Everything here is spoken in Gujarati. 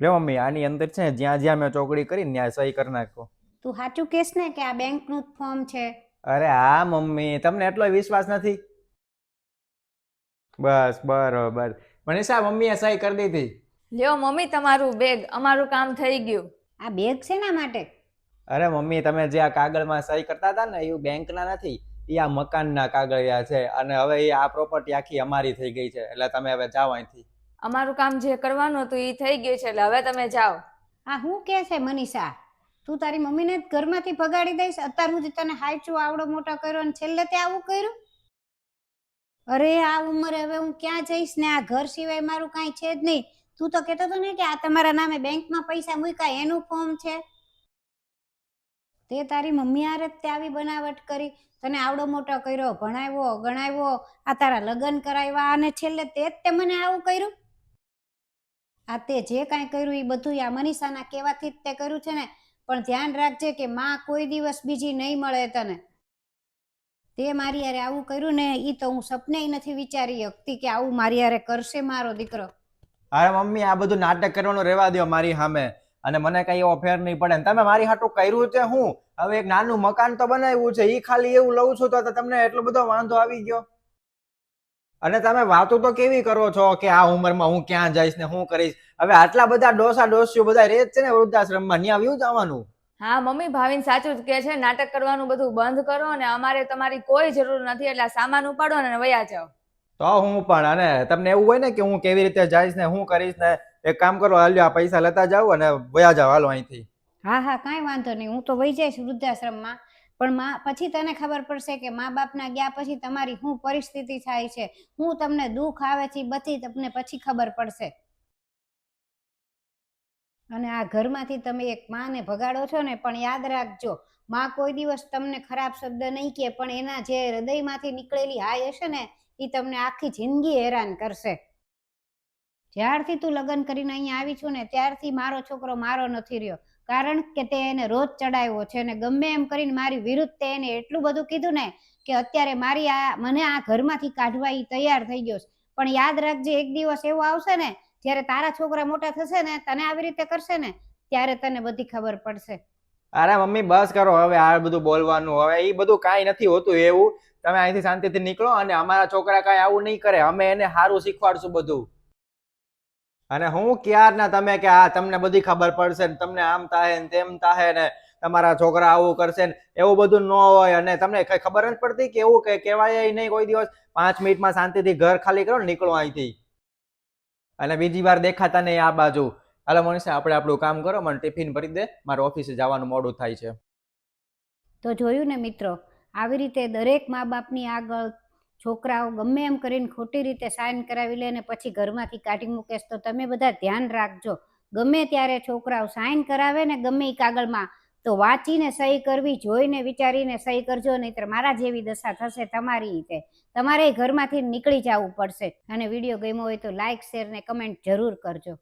લે મમ્મી આની અંદર છે ને જ્યાં જ્યાં મેં ચોકડી કરી ને ત્યાં સહી કરી નાખો. તું સાચું કેસ ને કે આ બેંકનું જ ફોર્મ છે? અરે હા મમ્મી, તમને એટલો વિશ્વાસ નથી? બસ બરોબર. મનીષા, મમ્મીએ સહી કરી દીધી. લ્યો મમ્મી તમારું બેગ, અમારું કામ થઈ ગયું. આ બેગ શેના માટે? અરે મમ્મી, તમે જે આ કાગળમાં સહી કરતા હતા ને એ બેંકના નથી, એ આ મકાનના કાગળિયા છે. અને હવે એ આ પ્રોપર્ટી આખી અમારી થઈ ગઈ છે, એટલે તમે હવે જાઓ અહીંથી. અમારું કામ જે કરવાનું હતું એ થઈ ગયું છે, એટલે હવે તમે જાઓ. આ શું કે છે મનીષા? તું તારી મમ્મીને જ ઘરમાંથી ભગાડી દઈશ? અત્યાર સુધી તને હાચું આવડો મોટો કર્યો અને છેલ્લે તે આવું કર્યું? અરે આ ઉંમરે હવે હું ક્યાં જઈશ ને? આ ઘર સિવાય મારું કાંઈ છે જ નહીં. તું તો કહેતો હતો ને કે આ તમારા નામે બેંકમાં પૈસા મૂક્યા એનું ફોર્મ છે. તે તારી મમ્મી હારે જ તે આવી બનાવટ કરી, તને આવડો મોટો કર્યો, ભણાવ્યો ગણાવ્યો, આ તારા લગ્ન કરાવ્યા અને છેલ્લે તે જ તે મને આવું કર્યું? આ તે જે કાંઈ કર્યું એ બધું આ મનીષાના કહેવાથી જ તે કર્યું છે ને? પણ ધ્યાન રાખજે કે માં કોઈ દિવસ બીજી નહીં મળે તને. તે મારી હારે આવું કર્યું ને એ તો હું સપનેય નથી વિચારી શકતી કે આવું મારી હારે કરશે મારો દીકરો. અરે મમ્મી, આ બધું નાટક કરવાનું રહેવા દો મારી સામે, અને મને કઈ એવો ફેર નહીં પડે. તમે મારી હાટું કર્યું છે હું? હવે એક નાનું મકાન તો બનાવ્યું છે, એ ખાલી એવું લઉં છું તો તમને એટલો બધો વાંધો આવી ગયો? અને તમે વાતો તો કેવી કરો છો કે આ ઉંમરમાં હું ક્યાં જઈશ ને હું કરીશ? હવે આટલા બધા ડોસા ડોસીઓ બધા રહે જ છે ને વૃદ્ધાશ્રમમાં, ત્યાં વ્યુ જવાનું. હા મમ્મી, ભાવિન સાચું જ કહે છે, નાટક કરવાનું બધું બંધ કરો અને અમારે તમારી કોઈ જરૂર નથી, એટલે સામાન ઉપાડો ને વયા જાઓ. તો હું પણ, અને તમને એવું હોય ને કે હું કેવી રીતે જઈશ ને હું કરીશ ને, એક કામ કરો, હાલ્યો આ પૈસા લેતા જાવ અને વયા જાવ, હાલો અહીંથી. હા હા, કાંઈ વાંધો નહીં, હું તો વહી જઈશ વૃદ્ધાશ્રમમાં. પણ પછી તને ખબર પડશે કે મા બાપના ગયા પછી તમારી શું પરિસ્થિતિ થાય છે, હું તમને દુઃખ આવે છે, બધી તમને પછી ખબર પડશે. અને આ ઘરમાંથી તમે એક માને ભગાડો છો ને, પણ યાદ રાખજો, માં કોઈ દિવસ તમને ખરાબ શબ્દ નહીં કહે, પણ એના જે હૃદયમાંથી નીકળેલી હાય હશે ને એ તમને આખી જિંદગી હેરાન કરશે. જ્યારથી તું લગ્ન કરીને અહીંયા આવી છું ને ત્યારથી મારો છોકરો મારો નથી રહ્યો, કારણ કે તે એને રોજ ચડાવ્યો છે અને ગમે એમ કરીને મારી વિરુદ્ધ તે એને એટલું બધું કીધું ને કે અત્યારે મને આ ઘરમાંથી કાઢવા એ તૈયાર થઈ ગયો છે. પણ યાદ રાખજે, એક દિવસ એવો આવશે ને જ્યારે તારા છોકરા મોટા થશે ને, તને આવી રીતે કરશે ને, ત્યારે તને બધી ખબર પડશે. અરે મમ્મી બસ કરો હવે આ બધું બોલવાનું, હવે એ બધું કાંઈ નથી હોતું એવું. તમે અહીંથી શાંતિથી નીકળો, અને અમારા છોકરા કાંઈ આવું નહીં કરે, અમે એને સારું શીખવાડશું બધું. અને હું ક્યારના તમે કે આ તમને બધી ખબર પડશે ને, તમને આમ થાય ને તેમ થાય ને, તમારા છોકરા આવું કરશે ને, એવું બધું ન હોય. અને તમને કઈ ખબર નથી પડતી કે એવું કઈ કહેવાય નહીં કોઈ દિવસ? 5 મિનિટમાં શાંતિથી ઘર ખાલી કરો ને નીકળો અહીંથી, અને બીજી વાર દેખાતા નહીં આ બાજુ. હાલો મનીષા, આપણે આપણું કામ કરો, મને ટિફિન ભરી દે, મારે ઓફિસે જવાનું મોડું થાય છે. તો જોયું ને મિત્રો, આવી રીતે દરેક મા બાપની આગળ છોકરાઓ ગમે એમ કરીને ખોટી રીતે સાઇન કરાવી લે ને પછી ઘરમાંથી કાઢી મૂકે. તો તમે બધા ધ્યાન રાખજો, ગમે ત્યારે છોકરાઓ સાઇન કરાવે ને ગમે એ કાગળમાં, તો વાંચીને સહી કરવી, જોઈને વિચારીને સહી કરજો, નહીંતર મારા જેવી દશા થશે તમારી રીતે. તમારે ઘરમાંથી નીકળી જવું પડશે. અને વિડીયો ગમ્યો હોય તો લાઇક, શેર ને કમેન્ટ જરૂર કરજો.